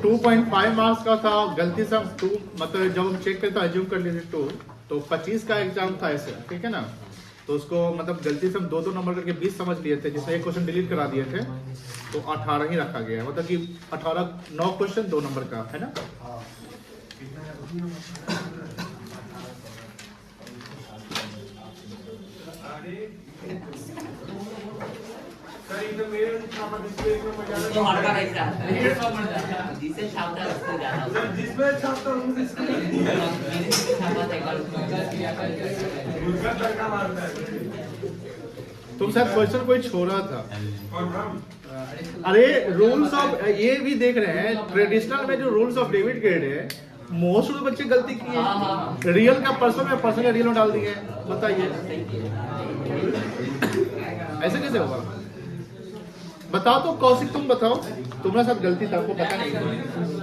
2.5 marks का था, गलती से हम 2 मतलब जब हम चेक करते एज्यूम कर लिए थे 2, तो 25 का एग्जाम था ऐसे, ठीक है ना। तो उसको मतलब गलती से हम 2 नंबर करके 20 समझ लिए थे, जिसमें एक क्वेश्चन डिलीट करा दिए थे, तो 18 ही रखा गया है। मतलब कि 18 9 क्वेश्चन 2 नंबर का है ना। तुम शायद क्वेश्चन कोई छोड़ा था। अरे रूल्स ऑफ ये भी देख रहे हैं, ट्रेडिशनल में जो रूल्स ऑफ डेविड ग्रेड है, मोस्ट ऑफ बच्चे गलती किए। रियल का पर्सन में, पर्सन रियल में डाल दिए। बताइए ऐसे कैसे होगा? बताओ तो कौशिक, तुम बताओ, तुम्हारे साथ गलती था, आपको पता नहीं।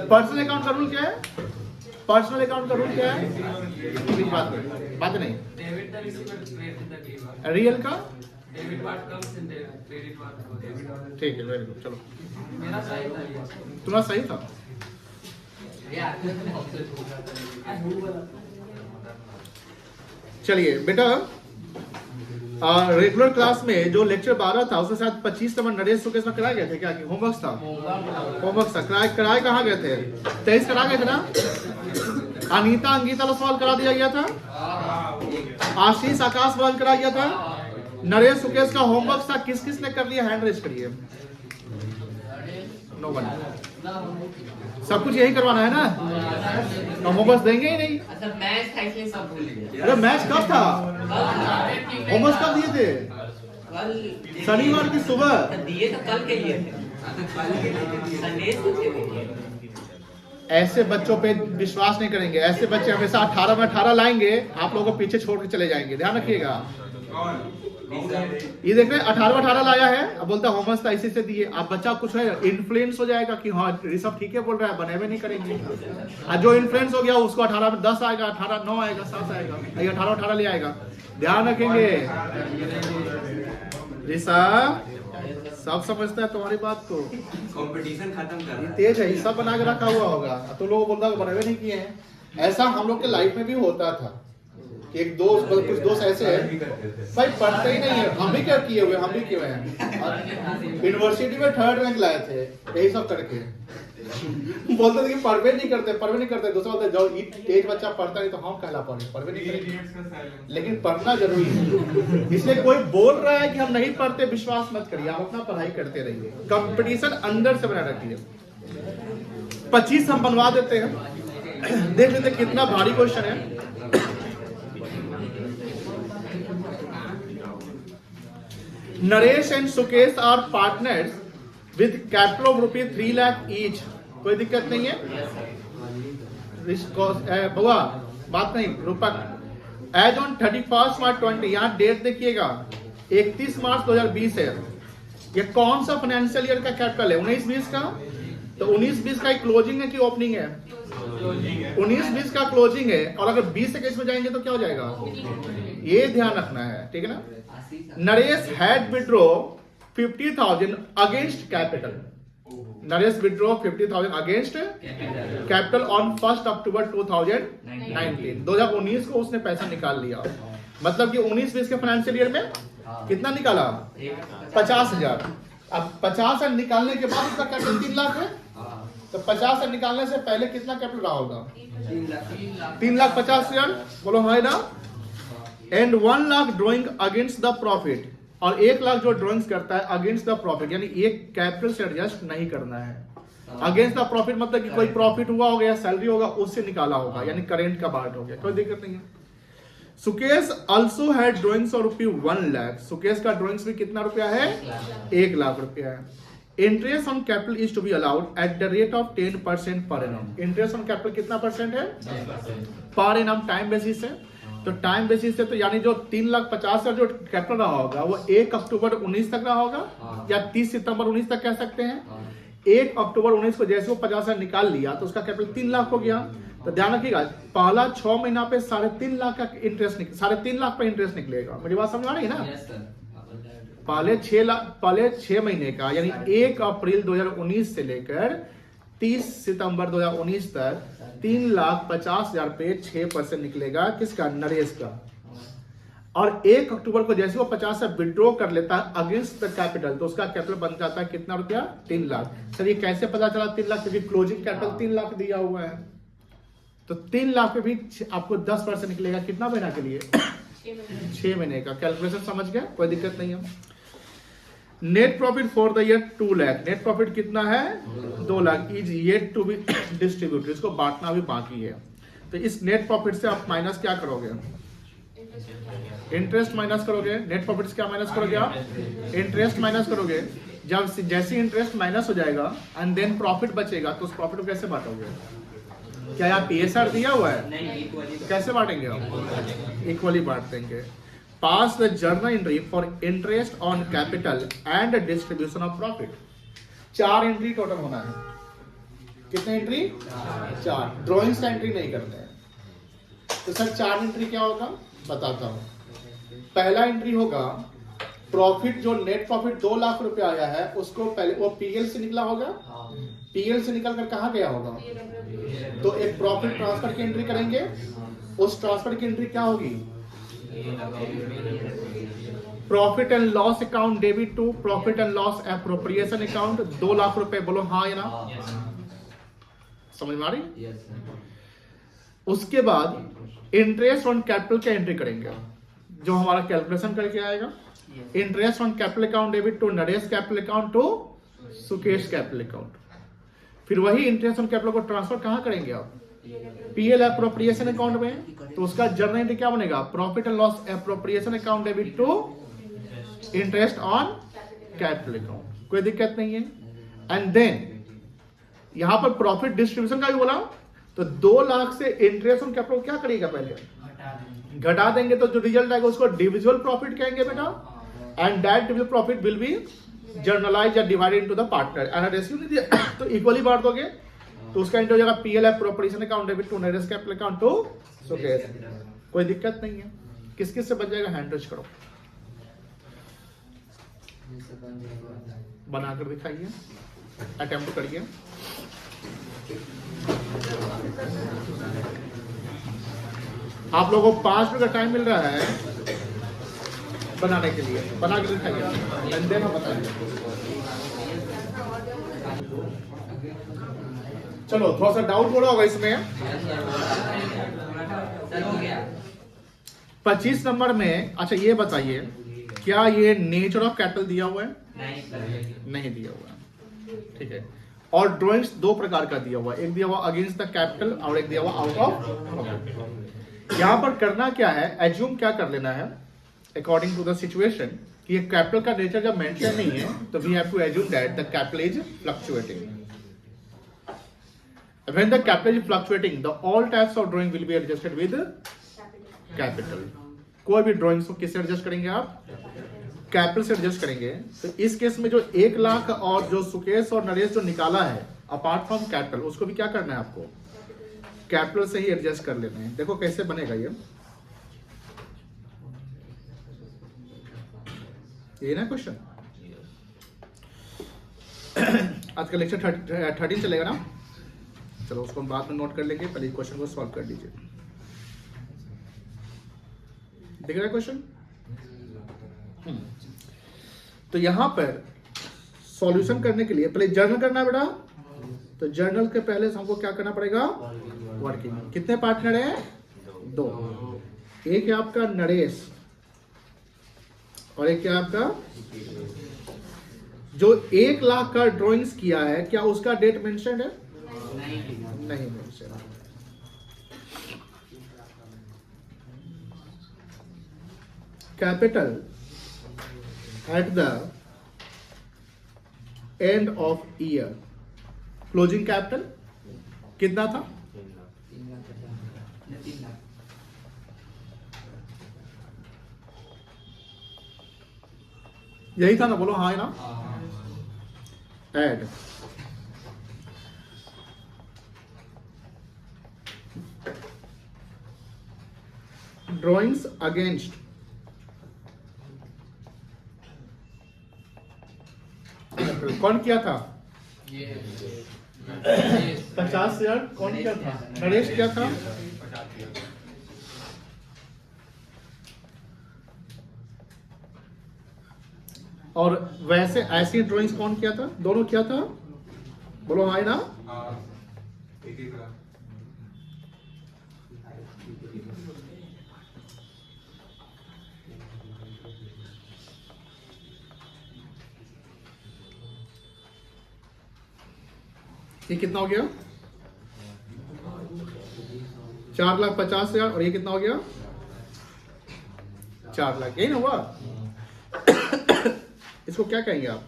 पर्सनल अकाउंट का रूल क्या है? पर्सनल अकाउंट का रूल क्या है? बात नहीं। रियल का ठीक है, वेरी गुड। चलो तुम्हारा सही था। चलिए बेटा, रेगुलर क्लास में जो लेक्चर 12 था उसमें शायद 25 नंबर नरेश सुकेश में कराए गए थे क्या? होमवर्क था, होमवर्क था। कराए कहाँ गए थे? 23 करा गए थे ना। अनीता अंगीता का सवाल करा दिया गया था, आशीष आकाश सवाल करा गया था, नरेश सुकेश का होमवर्क था। किस किस ने कर लिया? हैंड रेज करिए। No one. सब कुछ यही करवाना है ना, तो होमवर्क देंगे ही नहीं। अच्छा मैच था इसलिए सब भूल गए। अरे मैच कब था? होमवर्क कब दिए थे? कल शनिवार की सुबह दिए, तो कल के लिए थे। संदेश दिए। ऐसे बच्चों पे विश्वास नहीं करेंगे। ऐसे बच्चे हमेशा 18 में 18 लाएंगे, आप लोगों को पीछे छोड़ के चले जाएंगे। ध्यान रखिएगा। ये देख रहे 18 में 18 लाया है, अब बोलता होमवर्क था इसी से दिए। आप बच्चा कुछ है इन्फ्लुएंस हो जाएगा कि हाँ ऋषभ ठीक है बोल रहा है, बनेवे नहीं करेंगे। और जो इन्फ्लुएंस हो गया उसको 18 में 10 आएगा, 18 9 आएगा, 7 आएगा, 18 18 ले आएगा। ध्यान रखेंगे। ऋषभ सब समझता है तुम्हारी बात को। कंपटीशन खत्म कर रहा है। तेज है, सब बना के रखा हुआ होगा, तो लोग बोलता है बनेवे नहीं किए हैं। ऐसा हम लोग के लाइफ में भी होता था। एक दोस्त, कुछ दोस्त ऐसे हैं भाई पढ़ते ही नहीं है। हम भी क्या किए हुए, हम भी किए हुए हैं। यूनिवर्सिटी में 3rd रैंक लाए थे यही सब करके। बोलते थे कि पढ़वे नहीं करते। दूसरा बोलते जो तेज बच्चा पढ़ता नहीं तो हम कहला पढ़वे नहीं करेंगे। लेकिन पढ़ना जरूरी है। इसलिए कोई बोल रहा है कि हम नहीं पढ़ते, विश्वास मत करिए, आप अपना पढ़ाई करते रहिए। कंपटीशन अंदर से बना रखिए। 25 हम बनवा देते हैं। देख लेते कितना भारी क्वेश्चन है। Naresh and Sukesh are partners with capital of ₹3 lakh each. कोई दिक्कत नहीं है बउआ, बात नहीं। रूपक एज ऑन 31 मार्च 20, यहाँ डेट देखिएगा 31 मार्च 2020 है। ये कौन सा फाइनेंशियल ईयर का कैपिटल है? 19-20 का। तो 19-20 का क्लोजिंग है कि ओपनिंग है? 19-20 का क्लोजिंग है। और अगर 20 से में जाएंगे तो क्या हो जाएगा? ये ध्यान रखना है, ठीक है ना। Naresh had withdraw 50,000 against capital. Naresh withdraw 50,000 against capital on 1 अक्टूबर 2019। 2019 को उसने पैसा निकाल लिया। मतलब कि 19-20 के फाइनेंशियल ईयर में कितना निकाला? 50,000। अब 50,000 निकालने के बाद उसका कैपिटल 3 लाख है। तो 50,000 निकालने से पहले कितना कैपिटल रहा होगा? 3,50,000। बोलो हाँ ना। And 1 lakh drawing against the profit, और 1 लाख जो ड्रॉइंग्स करता है अगेंस्ट द प्रॉफिट, यानी एक कैपिटल से एडजस्ट नहीं करना है। अगेंस्ट द प्रॉफिट मतलब कि कोई प्रॉफिट हुआ होगा या सैलरी होगा उससे निकाला होगा, यानी करेंट का पार्ट हो गया, कोई दिक्कत नहीं है। Sukesh also had drawings of ₹1 lakh. Sukesh का ड्रॉइंग्स भी कितना रुपया है? 1 लाख रुपया है। Interest on capital is to be allowed at the rate of 10% per annum. Interest on capital कितना परसेंट है? पर एनम टाइम बेसिस है। तो टाइम बेसिस से तो यानी जो 3,50,000 जो कैपिटल रहा होगा वो 1 अक्टूबर 19 तक रहा होगा, या 30 सितंबर 19 तक कह सकते हैं। 1 अक्टूबर 19 को जैसे वो 50,000 निकाल लिया तो उसका कैपिटल 3 लाख हो गया। तो ध्यान रखिएगा पहला 6 महीना पे 3.5 लाख का इंटरेस्ट 3.5 लाख पे इंटरेस्ट निकलेगा। मेरी बात समझ आ रही है ना? पहले 6 महीने का, यानी 1 अप्रैल 2019 से लेकर 30 सितंबर 2019 तक 3,50,000 पे 6% निकलेगा किसका, नरेश का। और 1 अक्टूबर को जैसे वो 50 से विड्रॉ कर लेता है अगेंस्ट द कैपिटल, तो उसका कैपिटल बन जाता है कितना रुपया, 3 लाख। सर ये कैसे पता चला 3 लाख, क्योंकि क्लोजिंग कैपिटल 3 लाख दिया हुआ है। तो 3 लाख पे भी आपको 10% निकलेगा, कितना महीना के लिए, 6 महीने का। कैलकुलेशन समझ गया, कोई दिक्कत नहीं है। Net profit for the year 2 lakh, net profit कितना है, 2 lakh, is yet to be distributed, इसको बांटना भी बाकी है। तो इस नेट प्रॉफिट से आप माइनस क्या करोगे, इंटरेस्ट माइनस करोगे। नेट प्रॉफिट से क्या माइनस करोगे आप, इंटरेस्ट माइनस करोगे। जब जैसे इंटरेस्ट माइनस हो जाएगा एंड देन प्रॉफिट बचेगा, तो उस प्रॉफिट को कैसे बांटोगे, क्या यहाँ PSR दिया हुआ है, कैसे बांटेंगे आप, इक्वली बांट देंगे। Pass the journal entry for interest on capital and distribution of profit. 4 entry total होना है, कितने एंट्री, 4। ड्रॉइंग्स का एंट्री नहीं करते हैं। तो सर 4 एंट्री क्या होगा, बताता हूं। पहला एंट्री होगा प्रॉफिट, जो नेट प्रॉफिट 2 लाख रुपए आया है उसको पहले वो PL से निकला होगा, PL से निकल कर कहां गया होगा, तो एक प्रॉफिट ट्रांसफर की एंट्री करेंगे। उस ट्रांसफर की एंट्री क्या होगी, profit and loss account debit to profit and loss appropriation account, 2 lakh रुपए, बोलो हाँ या ना, समझ में आ रही। उसके बाद इंटरेस्ट ऑन कैपिटल की एंट्री करेंगे, जो हमारा कैलकुलेशन करके आएगा। Interest on capital account debit to Naresh capital account to Sukesh capital account. फिर वही इंटरेस्ट ऑन कैपिटल को ट्रांसफर कहां करेंगे आप, PL एप्रोप्रिएशन अकाउंट में। तो उसका जर्नल एंट्री क्या बनेगा, profit and loss appropriation account debit to interest on capital account, कोई दिक्कत नहीं है। एंड देन यहां पर प्रॉफिट डिस्ट्रीब्यूशन का भी बोला, तो 2 लाख से इंटरेस्ट ऑन कैपिटल क्या करेगा, पहले घटा देंगे, तो जो रिजल्ट आएगा उसको डिविजिबल प्रॉफिट कहेंगे बेटा। And that divisible profit will be journalise या divided into the partner. And ratio नहीं दिया तो इक्वली बांट दोगे, तो उसका एंट्री हो जाएगा PL appropriation account debit to Naresh capital account to Sukesh, कोई दिक्कत नहीं है। किस किस से बच जाएगा, हैंड टच करो, बनाकर दिखाइए, अटेम्प्ट करिए। आप लोगों को 5 मिनट का टाइम मिल रहा है बनाने के लिए, बना के दिखाइए, एंड देन हम बताएंगे। चलो थोड़ा सा डाउट हो रहा होगा इसमें। 25 नंबर में, अच्छा ये बताइए, क्या ये नेचर ऑफ कैपिटल दिया हुआ है, नहीं दिया हुआ है, ठीक है। और ड्राइंग्स 2 प्रकार का दिया हुआ है, एक दिया हुआ अगेंस्ट द कैपिटल और एक दिया हुआ आउट ऑफ। यहां पर करना क्या है, एज्यूम क्या कर लेना है अकॉर्डिंग टू द सिचुएशन, कि ये कैपिटल का नेचर जब मेंशन नहीं है, तो we have to assume that the capital is fluctuating. When the capital is fluctuating, the all types of drawing will be adjusted with capital. कोई भी drawings को किससे एडजस्ट करेंगे आप, कैपिटल से एडजस्ट करेंगे। तो इस केस में जो 1 लाख और जो सुकेश और नरेश जो निकाला है अपार्ट फ्रॉम कैपिटल, उसको भी क्या करना है आपको, कैपिटल से ही एडजस्ट कर लेना है। देखो कैसे बनेगा ये ना क्वेश्चन। आज का लेक्चर 13 चलेगा ना, चलो उसको हम बाद में नोट कर लेंगे, पहले क्वेश्चन को सॉल्व कर लीजिए। दिख रहा है क्वेश्चन। तो यहां पर सॉल्यूशन करने के लिए पहले जर्नल करना है बेटा, तो जर्नल के पहले हमको क्या करना पड़ेगा, वर्किंग। कितने पार्टनर है, 2, एक है आपका नरेश और एक है आपका, जो 1 लाख का ड्राइंग्स किया है, क्या उसका डेट मेंशन है, नहीं mention. Capital at the end of year, closing capital कितना था, 3 लाख। यही था ना, बोलो हाँ है ना। एड ड्रॉइंग्स अगेंस्ट कौन किया था, 50,000 कौन क्या था? नरेश क्या था? और वैसे ऐसी ड्राइंग्स कौन किया था? दोनों किया था? बोलो हाय ना। ये कितना हो गया? 4,50,000 और ये कितना हो गया? 4 लाख। यही ना हुआ? इसको क्या कहेंगे आप?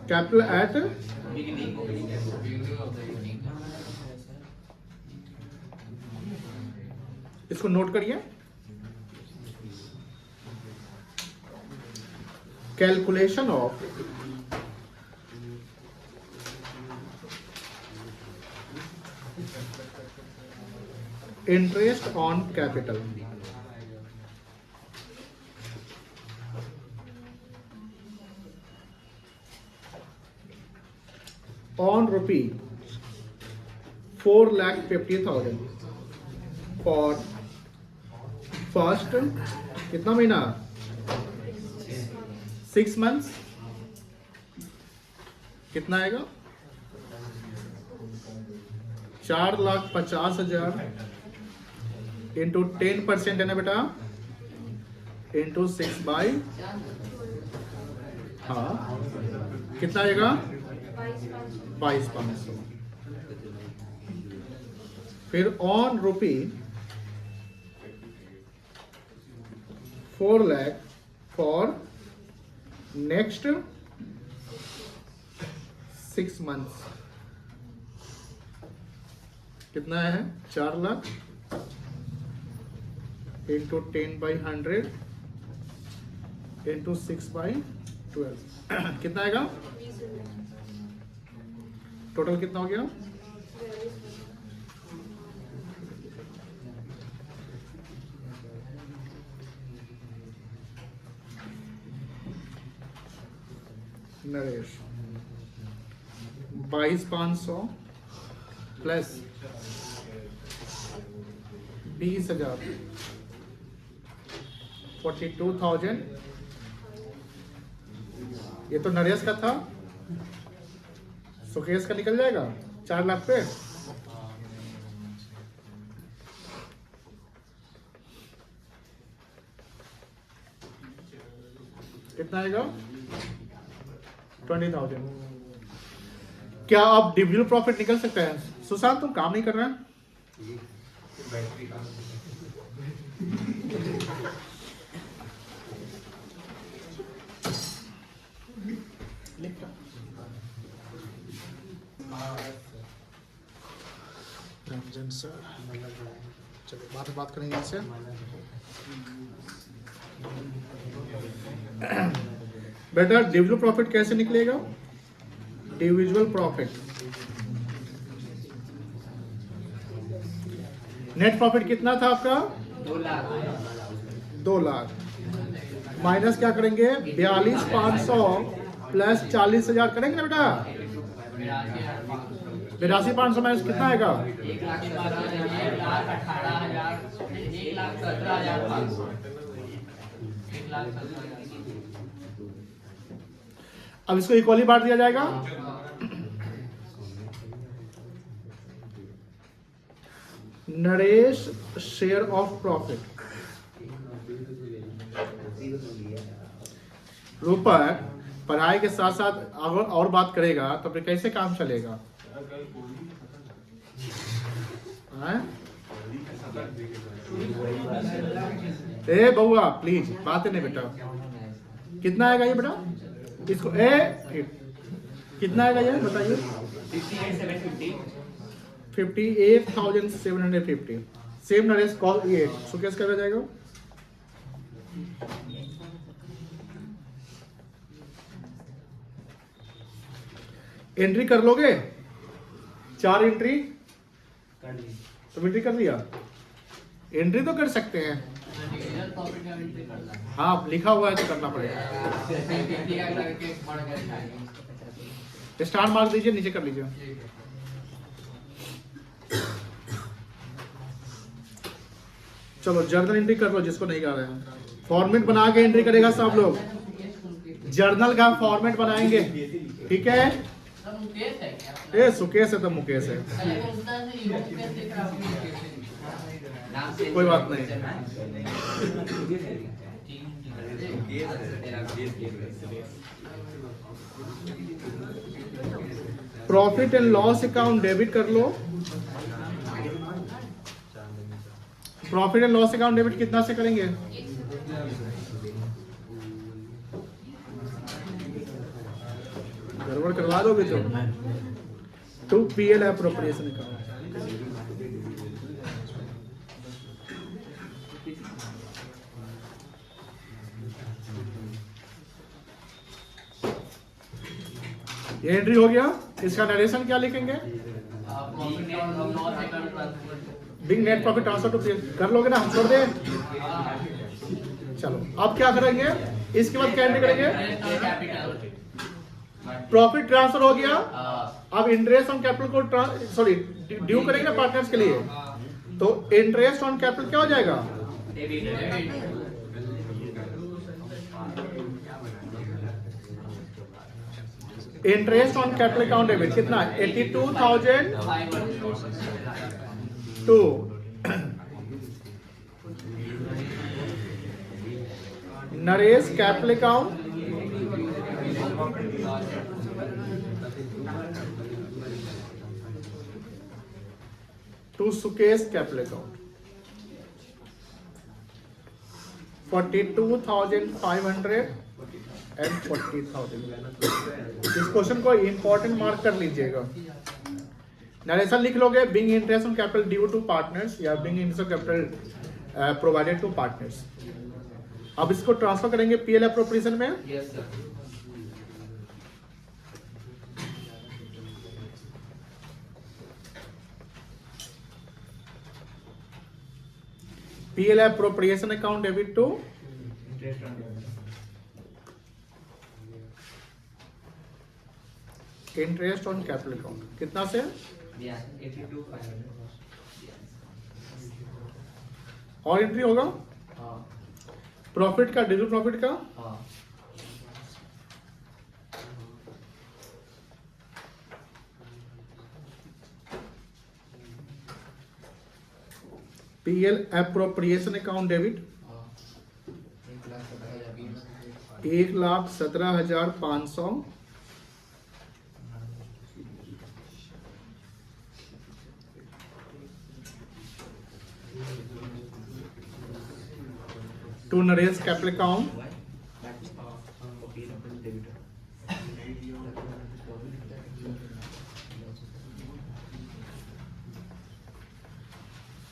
कैपिटल एट इसको नोट करिए। Calculation of interest on capital on rupee 4,50,000 for first कितना महीना? 6 months। कितना आएगा? 4,50,000 इंटू 10% है ना बेटा, इंटू 6 बाई, हाँ कितना आएगा? 22,500। फिर on rupee 4 lakh for next 6 months कितना है? 4 लाख इंटू 10/100 इंटू 6/12 कितना आएगा? टोटल कितना हो गया? नरेश 22,500 प्लस 20,000 42,000। ये तो नरेश का था, सुकेश का निकल जाएगा 4 लाख पे। कितना आएगा? 20,000। क्या आप डिविजन प्रॉफिट निकल सकते हैं? सुशांत तुम काम नहीं कर रहे हैं? सर चलिए बाद में बात करेंगे इससे। बेटा डिविजुअल प्रॉफिट कैसे निकलेगा? डिविजुअल प्रॉफिट नेट प्रॉफिट कितना था आपका? 2 लाख माइनस क्या करेंगे? 42,500 प्लस 40,000 करेंगे ना बेटा। 82,500 माइनस कितना आएगा? 1,18,000। अब इसको इक्वली बांट दिया जाएगा। नरेश शेयर ऑफ प्रॉफिट रूपक पढ़ाई के साथ साथ अगर और बात करेगा तो फिर कैसे काम चलेगा? ए बउआ प्लीज बात नहीं बेटा। कितना आएगा ये बेटा? इसको कितना आएगा ये बताइए? 58,750। सेम नरेश कॉल ये सुकेश कर जाएगा। एंट्री कर लोगे? 4 एंट्री तो एंट्री कर लिया। एंट्री तो कर सकते हैं। प्रॉफिट का एंट्री करना है। हाँ लिखा हुआ है तो करना पड़ेगा। स्टार मार्क दीजिए, नीचे कर लीजिए। चलो जर्नल एंट्री कर लो जिसको नहीं कर रहे हैं। फॉर्मेट बना के एंट्री करेगा सब लोग। जर्नल का फॉर्मेट बनाएंगे, ठीक है। ए सुकेश है तो मुकेश है, कोई बात नहीं। Profit and loss account debit कर लो। Profit and loss account debit कितना से करेंगे? गड़बड़ करवा दोगे तो पीएल एप्रोप्रिएशन अकाउंट। ये एंट्री हो गया। इसका नरेशन क्या लिखेंगे? Being net profit transfer to PL कर लोगे ना, हम छोड़ दें। चलो अब क्या करेंगे, इसके बाद क्या एंट्री करेंगे? प्रॉफिट ट्रांसफर हो गया। अब इंटरेस्ट ऑन कैपिटल को सॉरी ड्यू करेंगे ना पार्टनर्स के लिए, तो इंटरेस्ट ऑन कैपिटल क्या हो जाएगा? Interest on capital account debit कितना? 82,002। Naresh capital account to Sukesh capital account 42,500 and 40,000। इस क्वेश्चन को इंपॉर्टेंट मार्क कर लीजिएगा। नरेशन लिख लोगे, being interest on capital due to partners या being interest on capital provided to partners. अब इसको ट्रांसफर करेंगे पीएल एप्रोप्रिएशन में। Yes sir. PL appropriation account debit to interest on capital account कितना से? 82,500। और एंट्री होगा प्रॉफिट का, डिविडेंड प्रॉफिट का। PL appropriation account debit 1,17,500 to Naresh capital account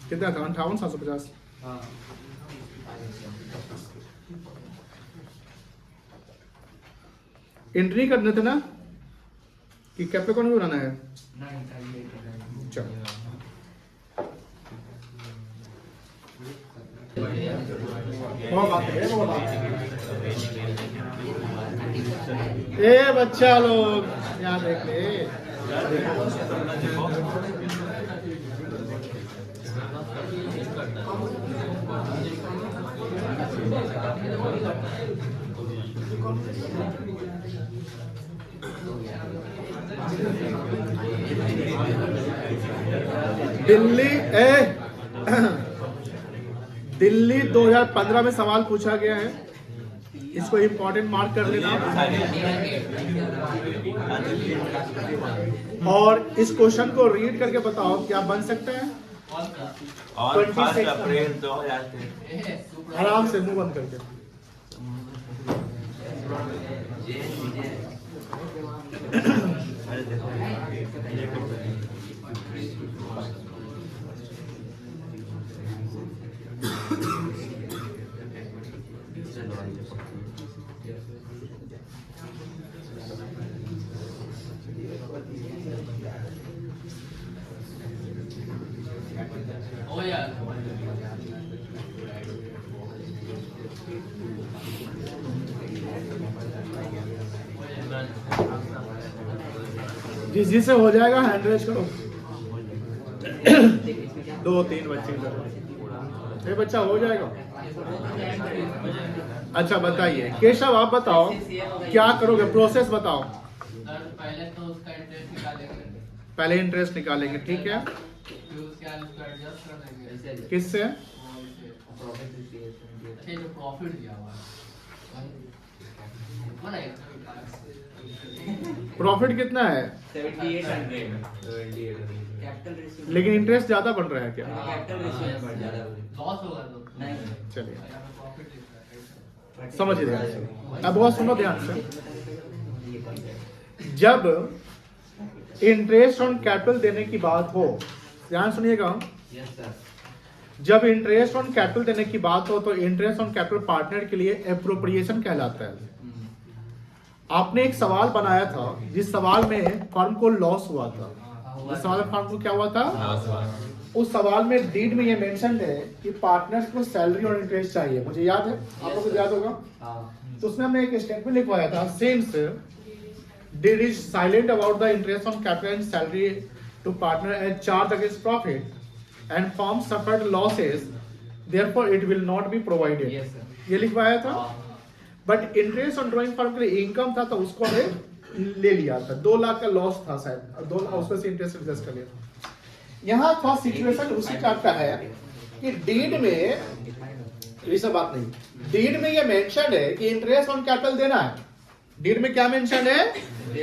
कितना था? 58,750। एंट्री करने थे ना कि कैपिटल अकाउंट भी बनाना है? चलो ए बच्चा लोग यहाँ देख ले। दिल्ली दिल्ली 2015 में सवाल पूछा गया है, इसको इंपॉर्टेंट मार्क कर लेना। और इस क्वेश्चन को रीड करके बताओ क्या बन सकता है। और 1 अप्रैल 2023 आराम से मुंह बंद करके। जिस जिससे हो जाएगा हैंड रेज करो। 2-3 बच्चे ये बच्चा हो जाएगा। अच्छा बताइए केशव, आप बताओ क्या करोगे, प्रोसेस बताओ। पहले तो उसका इंटरेस्ट निकालेंगे, पहले इंटरेस्ट निकालेंगे, ठीक है। फिर उसके बाद उसको एडजस्ट कर देंगे किससे? अच्छे जो प्रॉफिट दिया हुआ है प्रॉफिट कितना है? 7800 लेकिन इंटरेस्ट ज्यादा बन रहा है क्या? कैपिटल रेशियो बढ़ ज्यादा लॉस होगा तो नहीं। चलिए प्रॉफिट समझ ध्यान से, अब बहुत सुनो ध्यान से। जब इंटरेस्ट ऑन कैपिटल देने की बात हो, ध्यान सुनिएगा, यस सर। जब इंटरेस्ट ऑन कैपिटल देने की बात हो तो इंटरेस्ट ऑन कैपिटल पार्टनर के लिए एप्रोप्रिएशन कहलाता है। आपने एक सवाल बनाया था जिस सवाल में फर्म को लॉस हुआ था। जिस सवाल में फर्म को क्या हुआ था? उस सवाल में डीड में ये मेंशन है कि पार्टनर्स को सैलरी और इंटरेस्ट चाहिए, मुझे याद है, आप लोगों को याद होगा। तो उसमें हमने एक स्टेटमेंट लिखवाया था, since deed is silent about the interest on capital and salary to partner as charge against profit and firm suffered losses therefore it will not be provided, ये लिखवाया था। But interest on drawing firm के लिए income था तो उसको हमने ले लिया था। 2 लाख का लॉस था शायद, 2 लाख उसमें से इंटरेस्ट एडजस्ट कर लिया। यहाँ था सिचुएशन उसी टाइप का है कि डीड में ये सब बात नहीं, डीड में ये मेंशन है कि इंटरेस्ट ऑन कैपिटल देना है। डीड में क्या मेंशन है?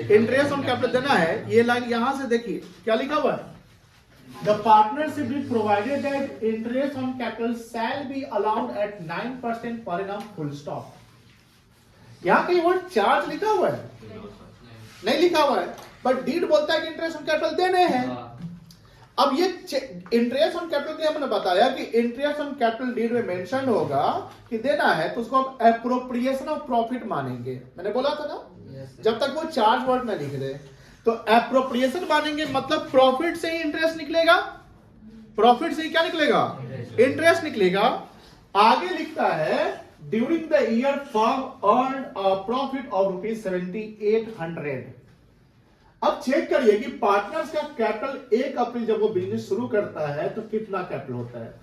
इंटरेस्ट ऑन कैपिटल देना है। ये लाइन यहां से देखिए क्या लिखा हुआ है, the partnership will provided that interest on capital shall be allowed eight 9% per annum, full stop. यहाँ कहीं वर्ड चार्ज लिखा हुआ है? नहीं लिखा हुआ है, बट डीड बोलता है कि इंटरेस्ट ऑन कैपिटल देने हैं। अब ये इंटरेस्ट ऑन कैपिटल के हमने बताया कि इंटरेस्ट ऑन कैपिटल डीड में मेंशन होगा कि देना है तो उसको हम एप्रोप्रिएशन ऑफ प्रॉफिट मानेंगे। मैंने बोला था ना, जब तक वो चार्ज वर्ड में लिख दे तो एप्रोप्रिएशन मानेंगे, मतलब प्रॉफिट से ही इंटरेस्ट निकलेगा। प्रॉफिट से ही क्या निकलेगा? इंटरेस्ट निकलेगा। आगे लिखता है during the year firm earn a profit of ₹7800। अब चेक करिए कि पार्टनर्स का कैपिटल 1 अप्रैल जब वो बिजनेस शुरू करता है तो कितना कैपिटल होता है?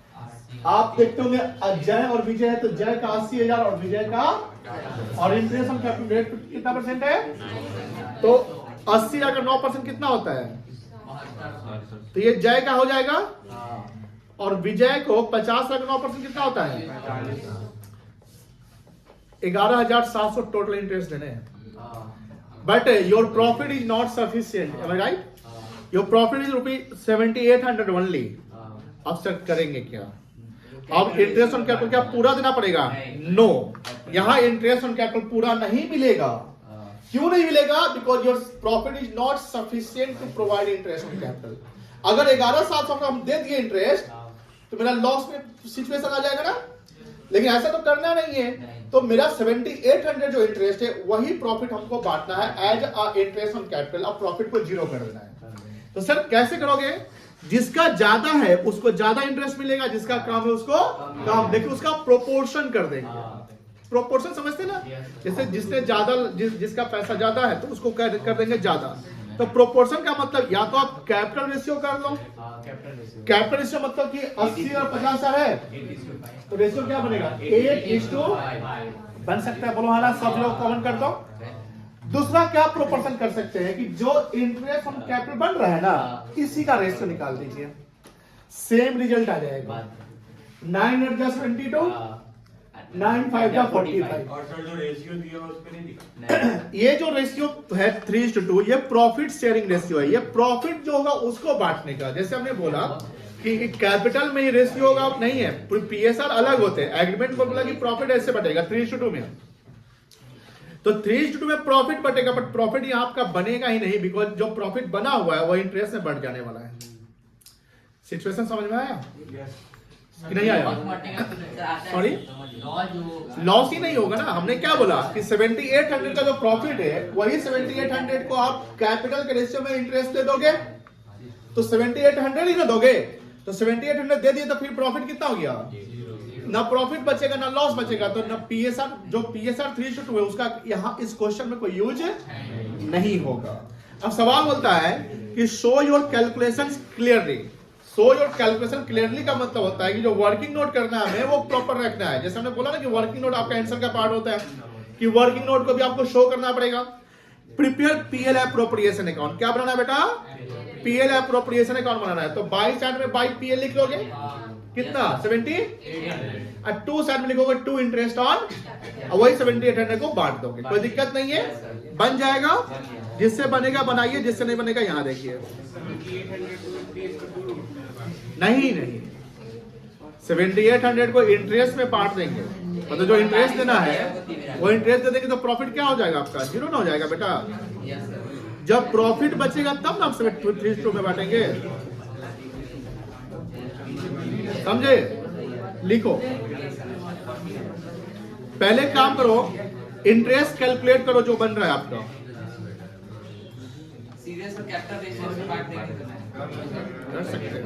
आप देखते होंगे जय और विजय है तो जय का 80,000 और विजय का, और इंटरेस्ट ऑन कैपिटल रेट कितना परसेंट है? तो 80,000 का 9% कितना होता है? तो ये जय का हो जाएगा, और विजय को 50,000 का 9% कितना होता है? 11,700 टोटल इंटरेस्ट देने हैं। But your profit is not sufficient, am I right? Your profit is ₹7800 only. अब सर करेंगे क्या? अब इंटरेस्ट ऑन कैपिटल क्या पूरा देना पड़ेगा? नो, यहाँ इंटरेस्ट ऑन कैपिटल पूरा नहीं मिलेगा। क्यों नहीं मिलेगा? Because your profit is not sufficient to provide interest on capital. अगर 11,700 का हम दे दिए इंटरेस्ट तो मेरा लॉस में सिचुएशन आ जाएगा ना, लेकिन ऐसा तो करना नहीं है। तो मेरा 7800 जो इंटरेस्ट है वही प्रॉफिट हमको बांटना है as a interest on capital. अब प्रॉफिट को 0 कर देना है। तो सर कैसे करोगे? जिसका ज्यादा है उसको ज्यादा इंटरेस्ट मिलेगा, जिसका कम है उसको कम। देखिए उसका प्रोपोर्शन कर देंगे। प्रोपोर्शन समझते ना, जैसे जिसने ज्यादा जिसका पैसा ज्यादा है तो उसको कर देंगे ज्यादा। तो प्रोपोर्शन का मतलब या तो आप कैपिटल रेशियो कर लो। कैपिटल रेशियो मतलब कि 80 और 50 है तो रेशियो क्या बनेगा? 1:5 बन सकता है। बोलो हाँ, सब लोग कॉमन कर दो। दूसरा क्या प्रोपोर्शन कर सकते हैं कि जो इंटरेस्ट ऑन कैपिटल बन रहा है ना, इसी का रेशियो निकाल दीजिए, सेम रिजल्ट आ जाएगा। 9 × 22, 9 × 5 = 45। और सर जो रेशियो दिया उस पे नहीं दिखा। ये जो रेशियो है 3:2, ये प्रॉफिट शेयरिंग रेशियो है। ये प्रॉफिट जो होगा उसको बांटने का। जैसे हमने बोला कि कैपिटल में ये रेशियो होगा, नहीं है, पीएसआर अलग होते हैं। एग्रीमेंट में बोला कि प्रॉफिट ऐसे बटेगा 3:2 में, तो 3:2 में प्रॉफिट बटेगा, बट प्रॉफिट यहाँ आपका बनेगा ही नहीं, बिकॉज जो प्रॉफिट बना हुआ है वो इंटरेस्ट में बढ़ जाने वाला है। सिचुएशन समझ में आया कि नहीं आया? सॉरी, लॉस ही नहीं होगा ना। हमने क्या बोला कि 7800 का जो प्रॉफिट है वही 7800 को आप कैपिटल के रेशियो में इंटरेस्ट दे दोगे तो 7800 ही ना दोगे। तो 7800 दे दिए तो फिर प्रॉफिट कितना हो गया? ना प्रॉफिट बचेगा ना लॉस बचेगा, तो ना पीएसआर, जो पीएसआर 3:2 है उसका यहाँ इस क्वेश्चन में कोई यूज नहीं होगा। अब सवाल बोलता है कि show your calculations clearly. Show your calculation clearly का मतलब होता है कि जो वर्किंग नोट करना है हमें वो प्रॉपर रखना है। जैसे हमने बोला ना कि वर्किंग नोट आपका आंसर का पार्ट होता है, कि वर्किंग नोट को भी आपको शो करना पड़ेगा। प्रिपेयर पीएल एप्रोप्रिएशन अकाउंट, क्या बनाना है बेटा? पीएल एप्रोप्रिएशन अकाउंट बनाना है। तो बाई साइड में बाई पीएल लिख लोगे, कितना 70, और टू साइड में लिखोगे टू इंटरेस्ट ऑन, वही 7800 को बांट दोगे, कोई दिक्कत नहीं है, बन जाएगा। जिससे बनेगा बनाइए, जिससे नहीं बनेगा यहाँ देखिए। नहीं नहीं, 7800 को इंटरेस्ट में बांट देंगे, मतलब जो इंटरेस्ट देना है वो इंटरेस्ट दे देंगे, तो प्रॉफिट क्या हो जाएगा आपका? 0 ना हो जाएगा बेटा। जब प्रॉफिट बचेगा तब ना आप 3:2 में बांटेंगे, समझे? लिखो, पहले काम करो, इंटरेस्ट कैलकुलेट करो जो बन रहा है आपका। सीरियस और कैपिटल रेशियो से काट देंगे तो कर सकते हैं,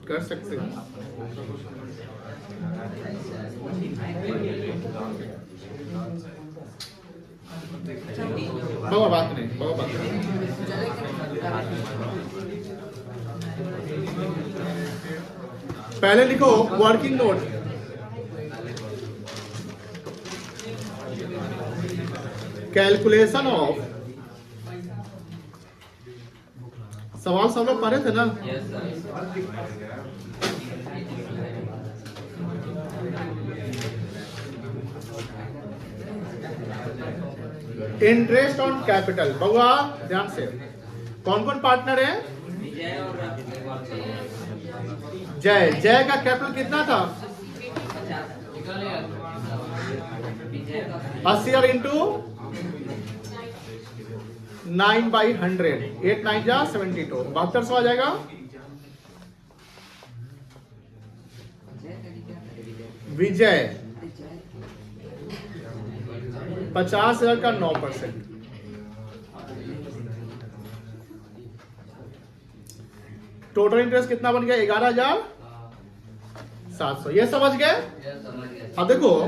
कर सकते हैं। बाबा बात नहीं, बाबा बात नहीं। पहले लिखो वर्किंग नोट, कैलकुलेशन ऑफ, सवाल सब लोग पढ़े थे ना? Interest on capital. बउआ ध्यान से, कौन कौन पार्टनर है? विजय और जय। जय का कैपिटल कितना था? 80 और इंटू 9/100, 8 9 जा 72, 7200 आ जाएगा। विजय 50,000 का 9%, टोटल इंटरेस्ट कितना बन गया? 11,700। ये समझ गए? अब देखो,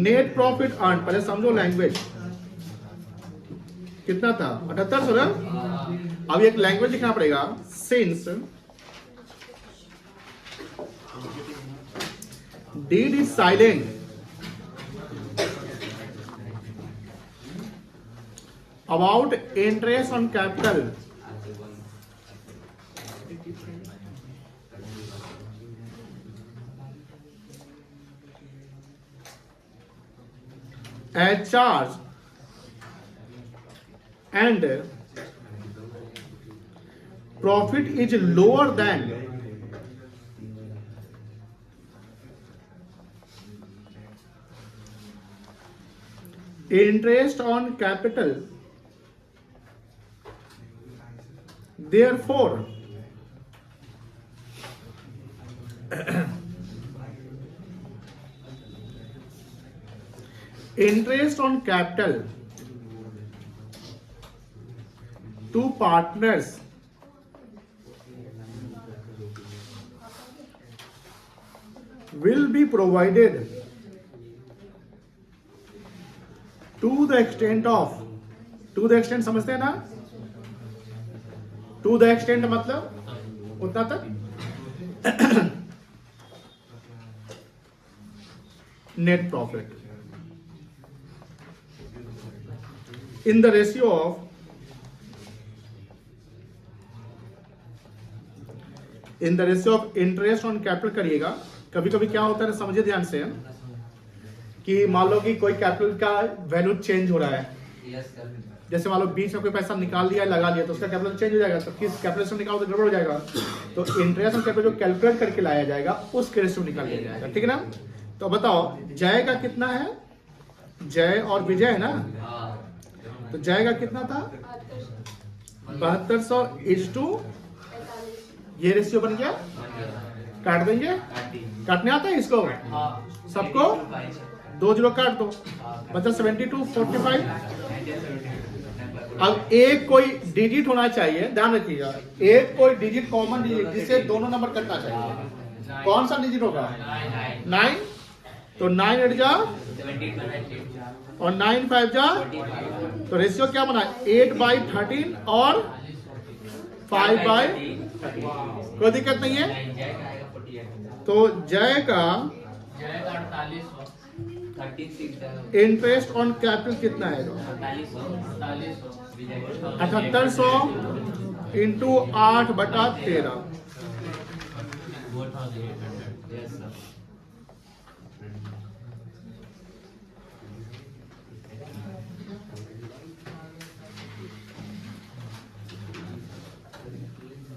नेट प्रॉफिट अर्न, पहले समझो लैंग्वेज कितना था? 7800 ना। अब एक लैंग्वेज लिखना पड़ेगा, since deed is silent about interest on capital as charge and profit is lower than interest on capital, therefore interest on capital to partners will be provided to the extent of, to the extent समझते हैं ना? to the extent मतलब उतना तक net profit in the ratio of interest on capital करिएगा। कभी कभी क्या होता है समझिए ध्यान से, कि मान लो कि कोई कैपिटल का वैल्यू चेंज हो रहा है, जैसे मान लो बीच में कोई पैसा निकाल लिया लगा लिया तो उसका कैपिटल चेंज हो जाएगा, तो किस कैपिटल से निकालो तो गड़बड़ हो जाएगा। तो इंटरेस्ट ऑन कैपिटल जो कैलकुलेट करके लाया जाएगा उसके रेशियो निकाल लिया जाएगा, ठीक है ना? तो बताओ जय का कितना है? जय और विजय है ना, तो जय का कितना था? 7200 ये रेशियो बन गया। काट देंगे, काटने आता है इसको सबको? 2 0 काट दो, बचा 72 45। अब एक कोई डिजिट होना चाहिए, ध्यान रखिएगा, एक कोई डिजिट कॉमन डिजिट जिससे दोनों नंबर कटना चाहिए। कौन सा डिजिट होगा? 9। तो 9 8 जा 72 और 9 5 जा, तो रेशियो क्या बना? 8/13 और 5/13। कोई दिक्कत नहीं है। तो जय का जय का 4800 36 इंटरेस्ट ऑन कैपिटल कितना है? 4800 7800 इंटू 8/13। Yes sir.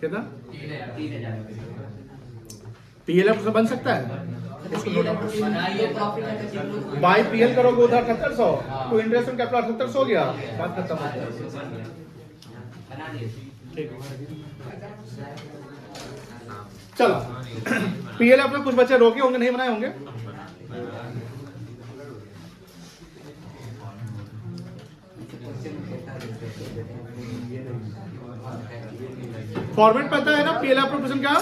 कितना 3000 पीएलएफ से बन सकता है? इसको नोट डाउन करो। बनाइए प्रॉफिट का कितना बाई पीएल करोगे उधर 7800 तो इंटरेस्ट ऑन कैपिटल 7800 हो गया, बात खत्म हो गया। बना दिए। ठीक है, चलो पीएलएफ में कुछ बच्चे रोके होंगे, नहीं बनाए होंगे। फॉर्मेट पता है ना पीएलएफ प्रोपोर्शन का?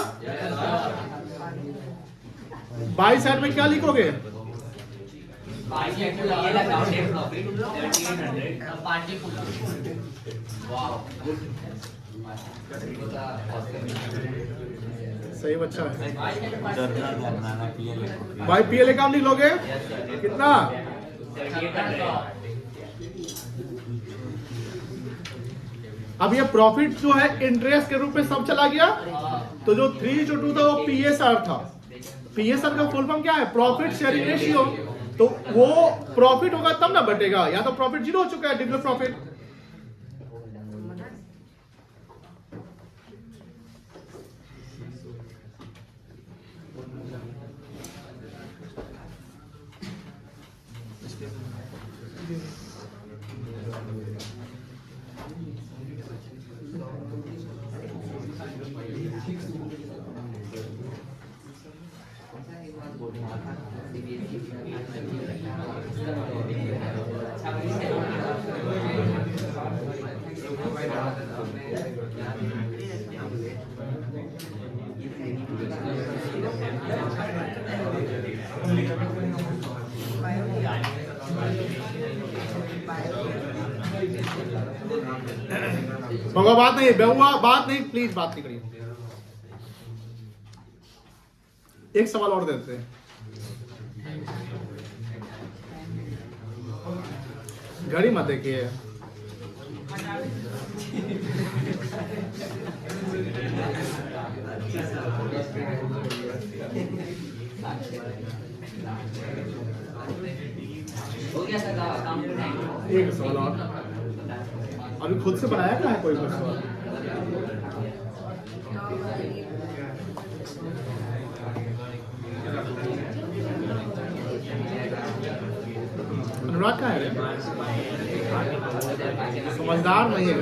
बाई साइड में क्या लिखोगे? ये लगाओ डेट प्रॉफिट 7800 पार्टी पूरा वाओ गुड। सही बच्चा है। बाई पीएलए काम लिख लोगे कितना? 7800 अब ये प्रॉफिट जो है इंटरेस्ट के रूप में सब चला गया, तो जो 3:2 था वो पीएसआर था। पीएसआर का फुल फॉर्म क्या है? Profit sharing ratio. तो वो प्रॉफिट होगा तब ना बटेगा, या तो प्रॉफिट 0 हो चुका है, डिक्लेयर प्रॉफिट। होगा बात नहीं, बेहुआ बात नहीं, प्लीज बात नहीं करिए। एक सवाल और देते हैं, घड़ी मत देखिए। हो गया सर काम टू टाइम। एक सवाल और, अभी खुद से बनाया क्या है कोई कुछ सवाल? अनुराग का है? समझदार नहीं है,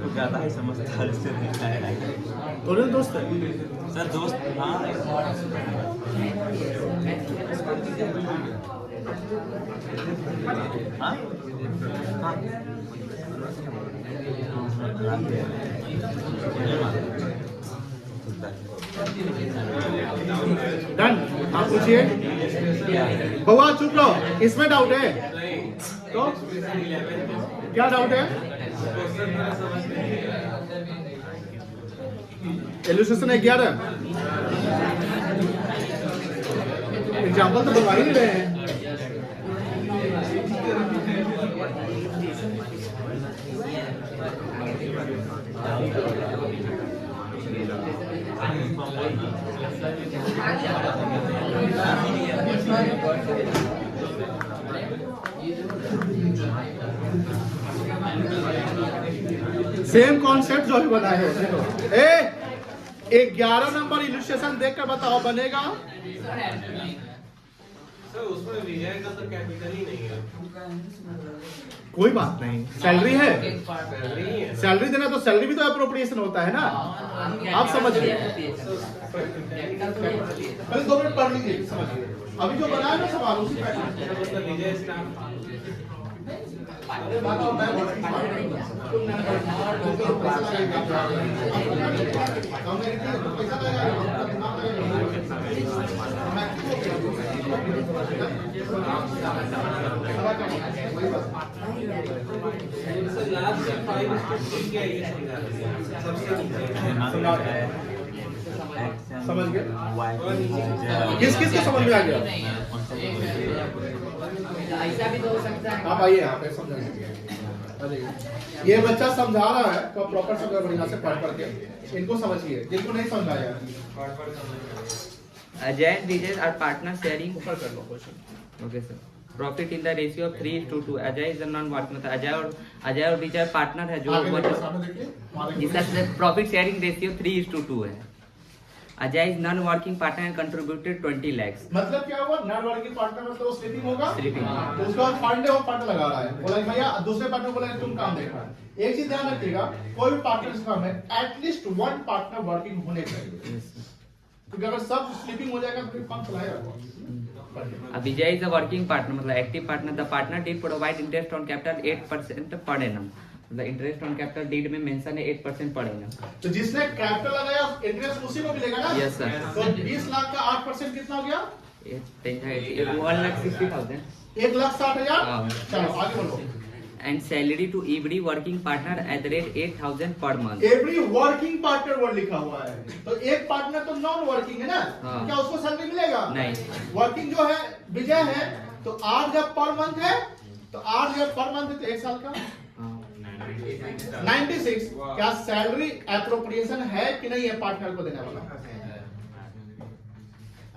कुछ ज्यादा ही समझदार से नहीं है। दोनों दोस्त है सर दोस्त हाँ हाँ डन। आप पूछिए। बउआ चुप लो, इसमें डाउट है तो क्या डाउट है? इलस्ट्रेशन 11 एग्जाम्पल तो बनवा ही नहीं रहे हैं। सेम कॉन्सेप्ट जो अभी बनाए हैं, देखो ए 11 नंबर इलस्ट्रेशन देखकर बताओ बनेगा? सर उसमें विजय का तो कैपिटल ही नहीं है। कोई बात नहीं, सैलरी है, नहीं है। सैलरी देना तो सैलरी भी तो अप्रोप्रिएशन होता है ना। आप समझिए, पहले 2 मिनट पढ़ लीजिए, समझिए। अभी जो बनाया ना सवाल उसी पैटर्न। मतलब विजय स्टाफ लास्ट 5 क्या ये सबसे समझ गए? गए किस किस को समझ में आ गया? ऐसा भी तो हो सकता है। आप आइए यहाँ पे समझाइए। ये बच्चा समझा रहा है तो प्रॉपर समझ बढ़िया से पढ़ के इनको समझिए, जिनको नहीं समझाया। Ajay and Vijay are partner sharing. ऊपर कर लो question. Okay sir. Profit in the ratio of 3:2. Ajay is a non-working, मतलब अजय और विजय पार्टनर है जो आगे देखिए, सामने देखिए। जिसका प्रॉफिट शेयरिंग रेशियो 3:2 है। Ajay is non working partner and contributed 20 lakhs. मतलब क्या हुआ? नॉन वर्किंग पार्टनर मतलब वो स्लीपिंग होगा। Sleeping. तो उसके बाद फंड है, वो फंड लगा रहा है। बोला कि भैया दूसरे पार्टनर बोला तुम काम देखना। एक चीज ध्यान रखिएगा, कोई भी पार्टनरशिप में एटलीस्ट वन पार्टनर वर्किंग होने चाहिए, क्योंकि अगर सब स्लीपिंग हो जाएगा तो फिर फंड चलाएगा। Vijay is a working partner, मतलब active partner. The partner deed provide interest on capital 8% per annum. मतलब इंटरेस्ट ऑन कैपिटल डीड में मेंशन है 8% पर एनम. तो जिसने कैपिटल लगाया इंटरेस्ट उसी को मिलेगा ना? Yes, sir. तो 20 लाख का 8% कितना हो गया? 1,60,000. 1,60,000। हाँ. चलो आगे बोलो। And salary to every working partner at the rate 8,000 per month. Every working partner word लिखा हुआ है, तो एक पार्टनर तो नॉन वर्किंग है ना? हाँ. क्या उसको सैलरी मिलेगा? नहीं. वर्किंग जो है विजय है, तो 8,000 पर मंथ है, तो 8,000 पर मंथ है तो एक साल का 96। क्या सैलरी एप्रोप्रिएशन है कि नहीं है पार्टनर को देने वाला?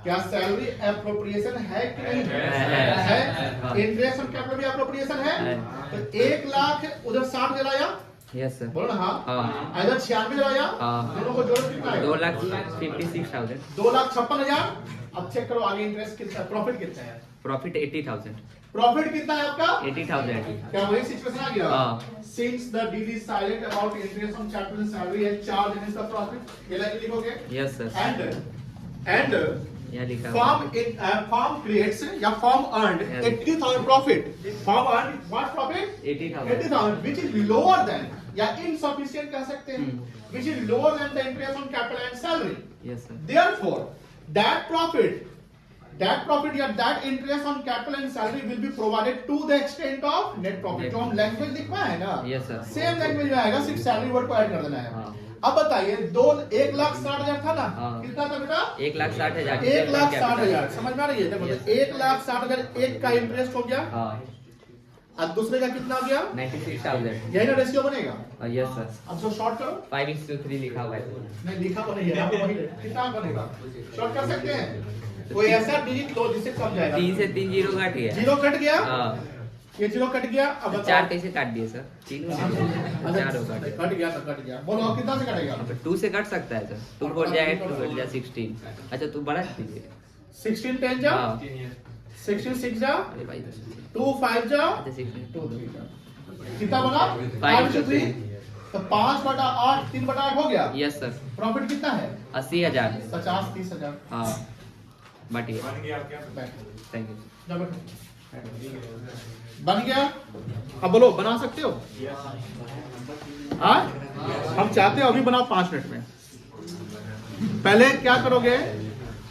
क्या सैलरी एप्रोप्रिएशन है कि नहीं है? इंटरेस्ट ऑन कैपिटल भी एप्रोप्रिएशन है। तो 1 लाख उधर 60 लगाया, यस सर. बोलो ना? हाँ। हाँ. इधर 96 लगाया, हाँ. दोनों को जोड़ कितना है? 2,56,000. 2,56,000। अब चेक करो आगे इंटरेस्ट कितना है, प्रॉफिट कितना है? प्रॉफिट 80,000. प्रॉफिट कितना है आपका? 80,000. क्या वही सिचुएशन आ गया? हाँ. Since the deal is silent about interest on capital and salary and charge against the profit, ये लाइन लिखोगे? Yes sir. And यहाँ लिखा हुआ firm creates या firm earned Yes. 80,000 profit. Firm earned what profit? 80,000. 80,000, which is lower than या insufficient कह सकते हैं, which is lower than the interest on capital and salary. Yes sir. Therefore, that profit या that interest on capital and salary will be provided to the extent of net profit. Net जो हम language लिखवाए है ना, Yes, sir. Same language में आएगा, सिर्फ salary word को ऐड कर देना है। हाँ. अब बताइए 1,60,000 था ना? हाँ. कितना था बेटा? 1,60,000. 1,60,000। समझ में आ रही है? देखो Yes. 1,60,000 एक का इंटरेस्ट हो गया, हाँ. और दूसरे का कितना हो गया? 96,000. यही ना रेशियो बनेगा। Yes sir. अब जो शॉर्ट करो, 5:3 लिखा हुआ है. नहीं लिखा तो नहीं है, आप वही कितना बनेगा शॉर्ट कर सकते हैं। कोई ऐसा डिजिट लो जिससे कम जाएगा। 3 से 3 जीरो काट गया. जीरो कट गया, हाँ. ये जीरो कट गया। अब बताओ। 4 कैसे काट दिए सर? 3 4 होगा. कट गया तो कट गया। बोलो अब कितना से कटेगा? 2 से कट सकता है सर. 2 4 जाए 2 कट जाए 16. अच्छा तू बढ़ा दीजिए. 16 10 जा, हाँ. 16 6 जा, अरे भाई 2 5 जा, अच्छा 16. 2 3 जा। कितना बना? 5 to 5 तो 5/8 3/8 हो गया। Yes sir. प्रॉफिट कितना है? 80,000. 50 30,000। हाँ. बाटिए. बैठो। Thank you. जा बैठो। बन गया? अब बोलो बना सकते हो? हाँ? हम चाहते हो अभी बनाओ 5 मिनट में। पहले क्या करोगे?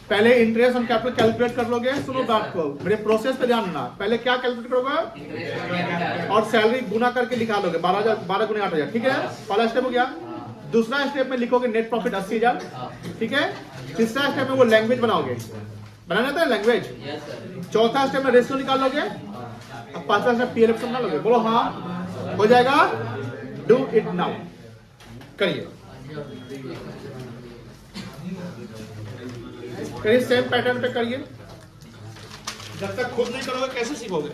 पहले इंटरेस्ट ऑन कैपिटल कैलकुलेट कर लोगे। सुनो बात को, मेरे प्रोसेस पे ध्यान देना। पहले क्या कैलकुलेट करोगे? और सैलरी गुना करके दिखा लोगे। 12 गुने 8,000। ठीक है, पहला स्टेप हो गया। दूसरा स्टेप में लिखोगे नेट प्रॉफिट 80,000। ठीक है, तीसरा स्टेप में वो लैंग्वेज बनाओगे, बनाना था लैंग्वेज। चौथा स्टेप में रेशियो निकाल लोगे। अब पांचवा स्टेप पीएलएफ बना लोगे। बोलो हाँ हो जाएगा। डू इट नाउ, करिए करिए, सेम पैटर्न पे करिए। जब तक खुद नहीं करोगे कैसे सीखोगे?